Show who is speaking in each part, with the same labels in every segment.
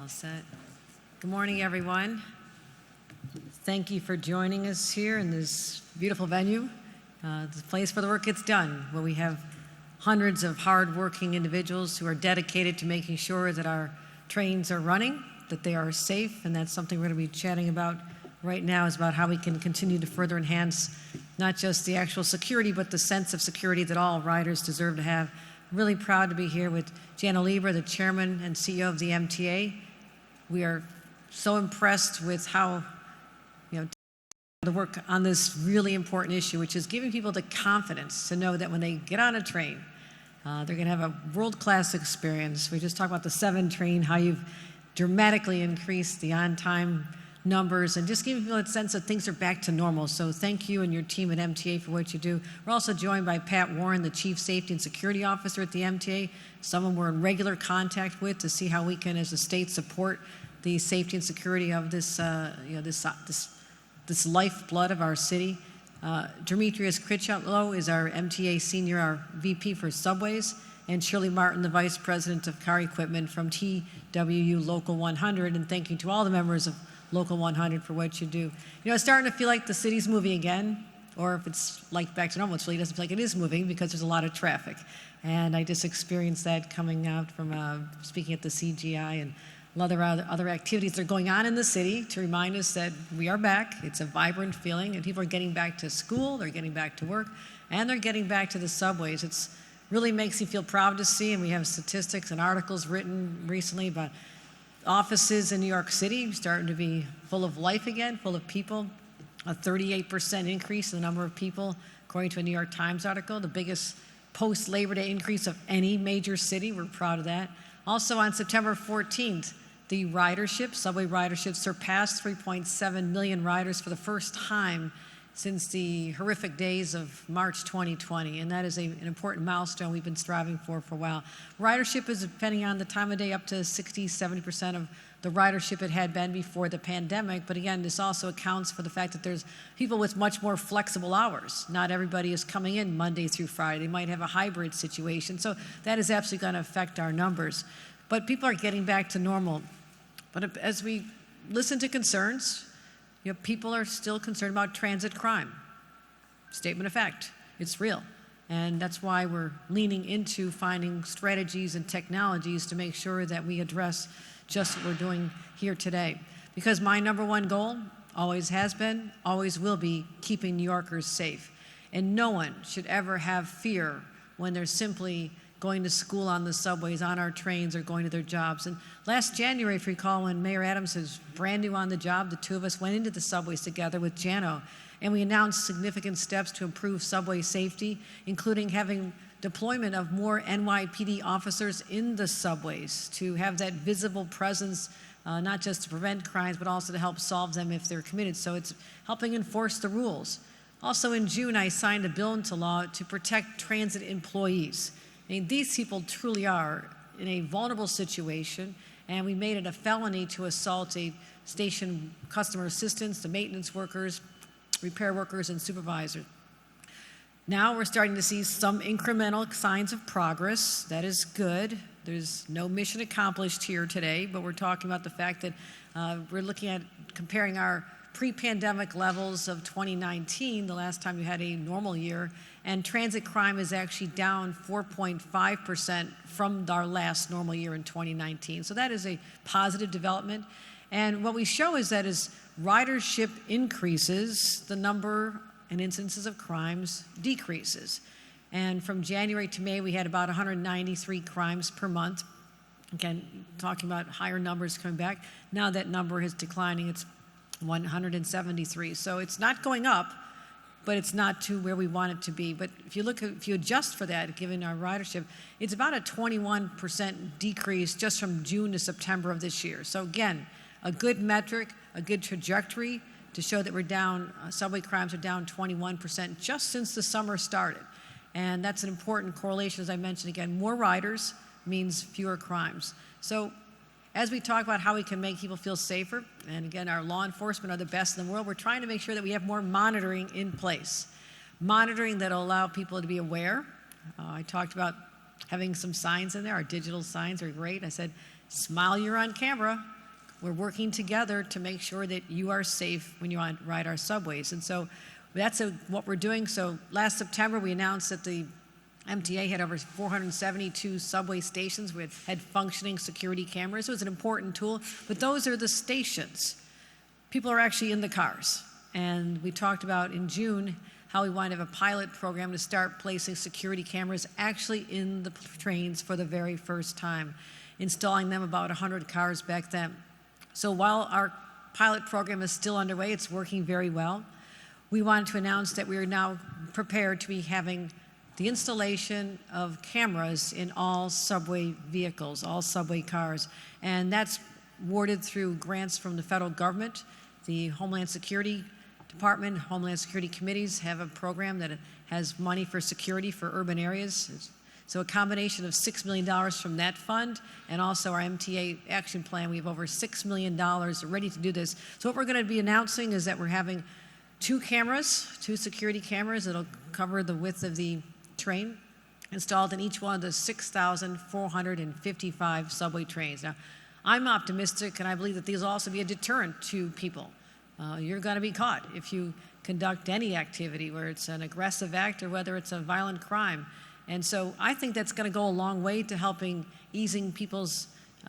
Speaker 1: All set. Good morning, everyone. Thank you for joining us here in this beautiful venue, the place where the work gets done, where we have hundreds of hard-working individuals who are dedicated to making sure that our trains are running, that they are safe, and that's something we're going to be chatting about right now, is about how we can continue to further enhance not just the actual security, but the sense of security that all riders deserve to have. I'm really proud to be here with Jana, Lieber, the chairman and CEO of the MTA. We are so impressed with how, the work on this really important issue, which is giving people the confidence to know that when they get on a train, they're going to have a world-class experience. We just talked about the 7 train, how you've dramatically increased the on-time numbers and just giving people a sense that things are back to normal. So thank you and your team at MTA for what you do. We're also joined by Pat Warren, the Chief Safety and Security Officer at the MTA, someone we're in regular contact with to see how we can, as a state, support the safety and security of this, this lifeblood of our city. Demetrius Critchlow is our MTA Senior, our VP for Subways, and Shirley Martin, the Vice President of Car Equipment from TWU Local 100, and thank you to all the members of Local 100 for what you do. It's starting to feel like the city's moving again, or if it's like back to normal, it really doesn't feel like it is moving because there's a lot of traffic. And I just experienced that coming out from speaking at the CGI and other activities that are going on in the city to remind us that we are back. It's a vibrant feeling, and people are getting back to school, they're getting back to work, and they're getting back to the subways. It's really makes you feel proud to see, and we have statistics and articles written recently about offices in New York City starting to be full of life again, full of people. A 38% increase in the number of people, according to a New York Times article, the biggest post-Labor Day increase of any major city. We're proud of that. Also on September 14th, the ridership, subway ridership, surpassed 3.7 million riders for the first time since the horrific days of March 2020, and that is an important milestone we've been striving for a while. Ridership is, depending on the time of day, up to 60-70% of the ridership it had been before the pandemic, but again, this also accounts for the fact that there's people with much more flexible hours. Not everybody is coming in Monday through Friday. They might have a hybrid situation, so that is absolutely going to affect our numbers. But people are getting back to normal. But as we listen to concerns, people are still concerned about transit crime. Statement of fact, it's real. And that's why we're leaning into finding strategies and technologies to make sure that we address just what we're doing here today. Because my number one goal always has been, always will be, keeping New Yorkers safe. And no one should ever have fear when they're simply going to school on the subways, on our trains, or going to their jobs. And last January, if you recall, when Mayor Adams was brand new on the job, the two of us went into the subways together with Jana, and we announced significant steps to improve subway safety, including having deployment of more NYPD officers in the subways to have that visible presence, not just to prevent crimes, but also to help solve them if they're committed. So it's helping enforce the rules. Also in June, I signed a bill into law to protect transit employees. These people truly are in a vulnerable situation, and we made it a felony to assault a station customer assistants, the maintenance workers, repair workers, and supervisors. Now we're starting to see some incremental signs of progress. That is good. There's no mission accomplished here today, but we're talking about the fact that we're looking at comparing our pre-pandemic levels of 2019, the last time you had a normal year, and transit crime is actually down 4.5% from our last normal year in 2019. So that is a positive development. And what we show is that as ridership increases, the number and incidences of crimes decreases. And from January to May, we had about 193 crimes per month. Again, talking about higher numbers coming back. Now that number is declining. It's 173. So it's not going up, but it's not to where we want it to be. But if you adjust for that, given our ridership, it's about a 21% decrease just from June to September of this year. So again, a good metric, a good trajectory to show that we're down, subway crimes are down 21% just since the summer started. And that's an important correlation, as I mentioned again, more riders means fewer crimes. So as we talk about how we can make people feel safer, and again, our law enforcement are the best in the world, we're trying to make sure that we have more monitoring in place. Monitoring that will allow people to be aware. I talked about having some signs in there. Our digital signs are great. I said, smile, you're on camera. We're working together to make sure that you are safe when you ride our subways. And so that's what we're doing. So last September, we announced that the MTA had over 472 subway stations with had functioning security cameras. It was an important tool, but those are the stations. People are actually in the cars. And we talked about in June how we want to have a pilot program to start placing security cameras actually in the trains for the very first time, installing them about 100 cars back then. So while our pilot program is still underway, it's working very well. We wanted to announce that we are now prepared to be having the installation of cameras in all subway vehicles, all subway cars. And that's awarded through grants from the federal government. The Homeland Security Department, Homeland Security committees have a program that has money for security for urban areas. So a combination of $6 million from that fund and also our MTA action plan, we have over $6 million ready to do this. So what we're going to be announcing is that we're having two security cameras that'll cover the width of the train, installed in each one of the 6,455 subway trains. Now, I'm optimistic, and I believe that these will also be a deterrent to people. You're going to be caught if you conduct any activity, where it's an aggressive act or whether it's a violent crime. And so I think that's going to go a long way to helping easing people's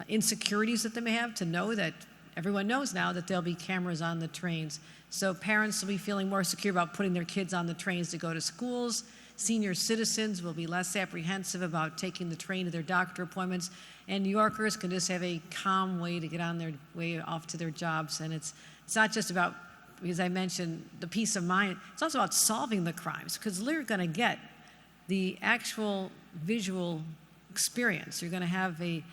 Speaker 1: insecurities that they may have, to know that everyone knows now that there'll be cameras on the trains. So parents will be feeling more secure about putting their kids on the trains to go to schools. Senior citizens will be less apprehensive about taking the train to their doctor appointments. And New Yorkers can just have a calm way to get on their way off to their jobs. And it's not just about, because I mentioned the peace of mind, it's also about solving the crimes, because they're going to get the actual visual experience. You're going to have a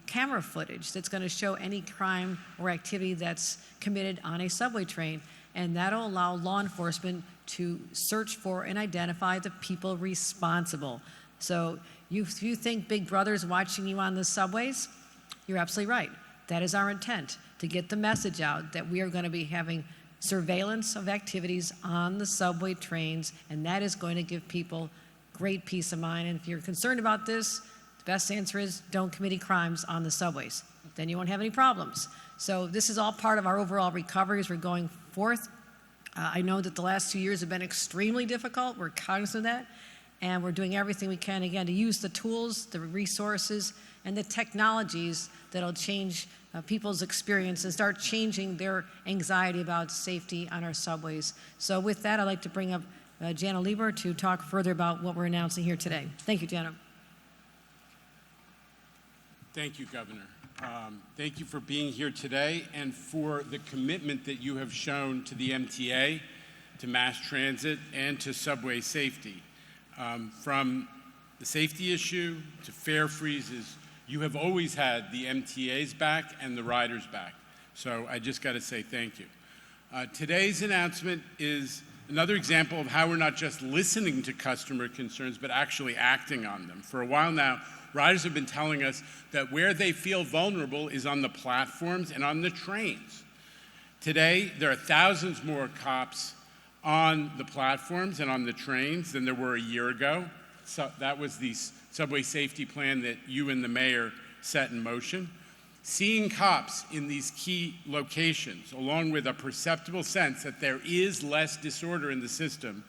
Speaker 1: camera footage that's going to show any crime or activity that's committed on a subway train, and that'll allow law enforcement to search for and identify the people responsible. So if you think Big Brother's watching you on the subways, you're absolutely right. That is our intent, to get the message out that we are going to be having surveillance of activities on the subway trains, and that is going to give people great peace of mind. And if you're concerned about this, the best answer is don't commit any crimes on the subways. Then you won't have any problems. So this is all part of our overall recovery as we're going forth. I know that the last 2 years have been extremely difficult. We're cognizant of that. And we're doing everything we can, again, to use the tools, the resources, and the technologies that'll change people's experience and start changing their anxiety about safety on our subways. So with that, I'd like to bring up Jana Lieber to talk further about what we're announcing here today. Thank you, Jana.
Speaker 2: Thank you, Governor. Thank you for being here today and for the commitment that you have shown to the MTA, to mass transit, and to subway safety. From the safety issue to fare freezes, you have always had the MTA's back and the riders' back. So I just got to say thank you. Today's announcement is another example of how we're not just listening to customer concerns, but actually acting on them. For a while now, riders have been telling us that where they feel vulnerable is on the platforms and on the trains. Today, there are thousands more cops on the platforms and on the trains than there were a year ago. So that was the subway safety plan that you and the mayor set in motion. Seeing cops in these key locations, along with a perceptible sense that there is less disorder in the system,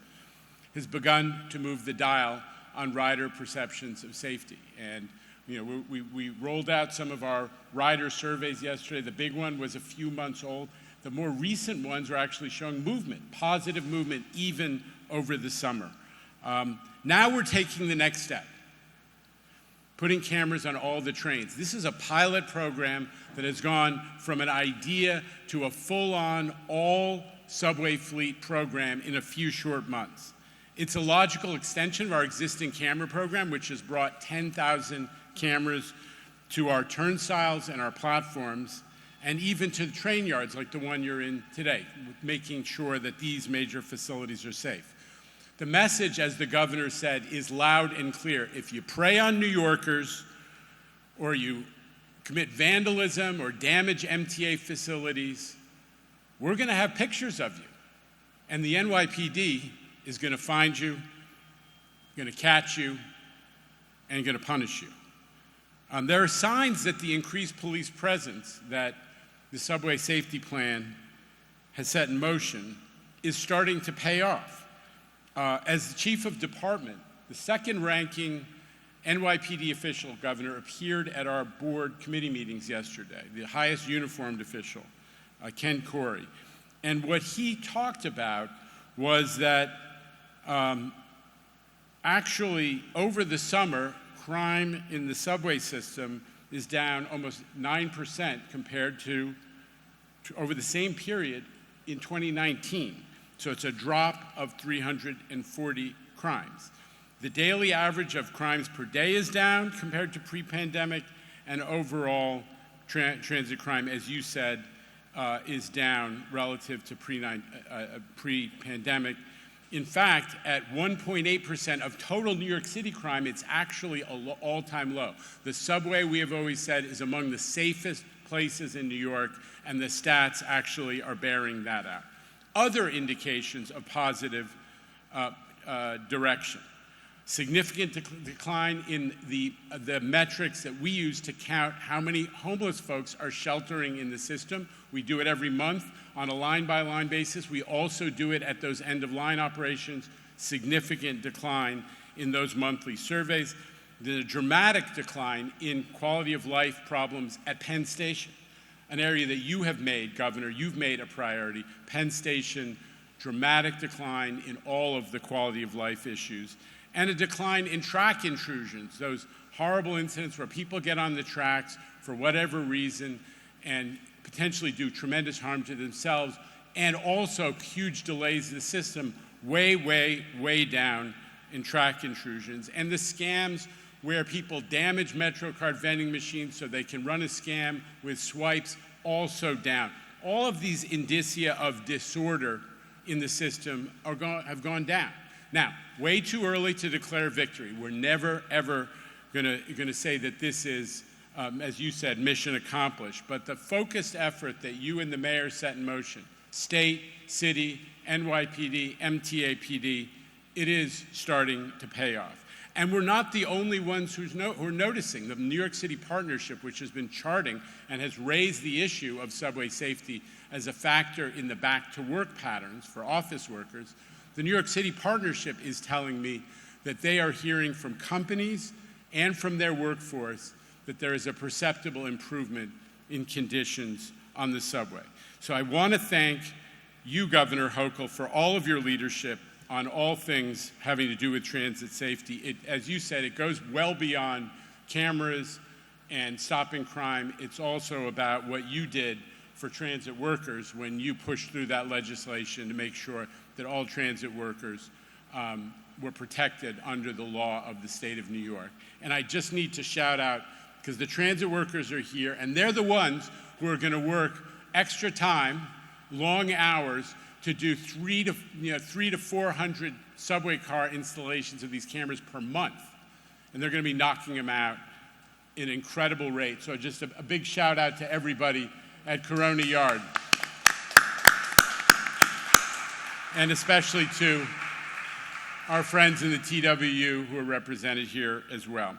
Speaker 2: has begun to move the dial on rider perceptions of safety. And we rolled out some of our rider surveys yesterday. The big one was a few months old. The more recent ones are actually showing movement, positive movement, even over the summer. Now we're taking the next step, putting cameras on all the trains. This is a pilot program that has gone from an idea to a full-on all subway fleet program in a few short months. It's a logical extension of our existing camera program, which has brought 10,000 cameras to our turnstiles and our platforms, and even to the train yards like the one you're in today, making sure that these major facilities are safe. The message, as the governor said, is loud and clear. If you prey on New Yorkers, or you commit vandalism or damage MTA facilities, we're going to have pictures of you. And the NYPD is going to find you, going to catch you, and going to punish you. There are signs that the increased police presence that the subway safety plan has set in motion is starting to pay off. As the chief of department, the second-ranking NYPD official, Governor, appeared at our board committee meetings yesterday, the highest uniformed official, Ken Corey. And what he talked about was that actually over the summer, crime in the subway system is down almost 9% compared to over the same period in 2019. So it's a drop of 340 crimes. The daily average of crimes per day is down compared to pre-pandemic, and overall transit crime, as you said, is down relative to pre-pandemic. In fact, at 1.8% of total New York City crime, it's actually an all-time low. The subway, we have always said, is among the safest places in New York, and the stats actually are bearing that out. Other indications of positive direction. Significant decline in the metrics that we use to count how many homeless folks are sheltering in the system. We do it every month on a line-by-line basis. We also do it at those end-of-line operations. Significant decline in those monthly surveys. The dramatic decline in quality of life problems at Penn Station, an area that you have made, Governor, you've made a priority. Penn Station, dramatic decline in all of the quality of life issues. And a decline in track intrusions, those horrible incidents where people get on the tracks for whatever reason and potentially do tremendous harm to themselves, and also huge delays in the system, way, way, way down in track intrusions. And the scams where people damage MetroCard vending machines so they can run a scam with swipes, also down. All of these indicia of disorder in the system have gone down. Now, way too early to declare victory. We're never, ever going to say that this is, as you said, mission accomplished. But the focused effort that you and the mayor set in motion, state, city, NYPD, MTA PD, it is starting to pay off. And we're not the only ones who are noticing. The New York City Partnership, which has been charting and has raised the issue of subway safety as a factor in the back-to-work patterns for office workers, the New York City Partnership is telling me that they are hearing from companies and from their workforce that there is a perceptible improvement in conditions on the subway. So I want to thank you, Governor Hochul, for all of your leadership on all things having to do with transit safety. As you said, it goes well beyond cameras and stopping crime. It's also about what you did for transit workers when you pushed through that legislation to make sure that all transit workers were protected under the law of the state of New York. And I just need to shout out, because the transit workers are here, and they're the ones who are going to work extra time, long hours, to do 300 to 400 subway car installations of these cameras per month. And they're going to be knocking them out at an incredible rate. So just a big shout out to everybody at Corona Yard. And especially to our friends in the TWU who are represented here as well.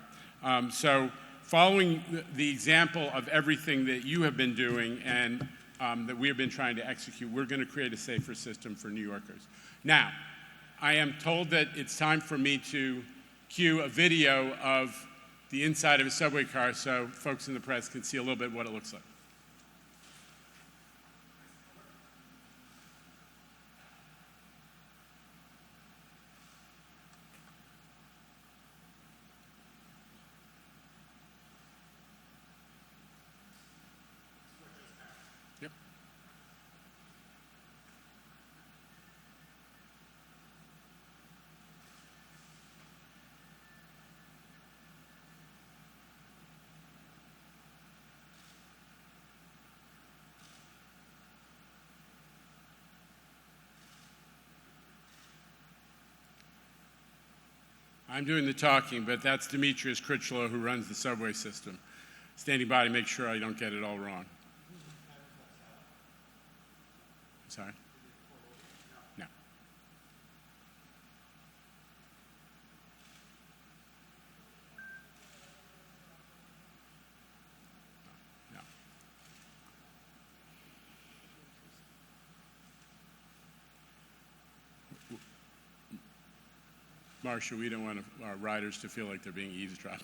Speaker 2: So following the example of everything that you have been doing and that we have been trying to execute, we're going to create a safer system for New Yorkers. Now, I am told that it's time for me to cue a video of the inside of a subway car so folks in the press can see a little bit what it looks like. I'm doing the talking, but that's Demetrius Critchlow, who runs the subway system, standing by to make sure I don't get it all wrong. Sorry? No. Marcia, we don't want our riders to feel like they're being eavesdropped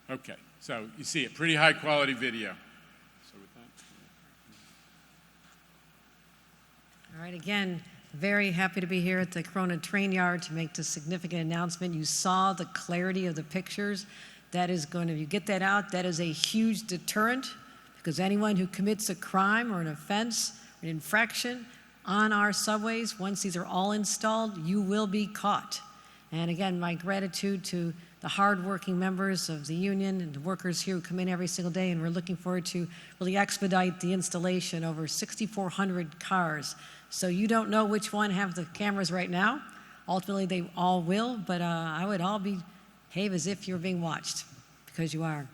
Speaker 2: on. Okay, so you see a pretty high quality video. So with that.
Speaker 1: All right, again, very happy to be here at the Corona Train Yard to make this significant announcement. You saw the clarity of the pictures. That is going to, if you get that out, that is a huge deterrent, because anyone who commits a crime or an offense, an infraction on our subways, once these are all installed, you will be caught. And again, my gratitude to the hardworking members of the union and the workers here who come in every single day, and we're looking forward to really expedite the installation over 6,400 cars. So you don't know which one have the cameras right now. Ultimately, they all will, but I would all behave as if you're being watched, because you are.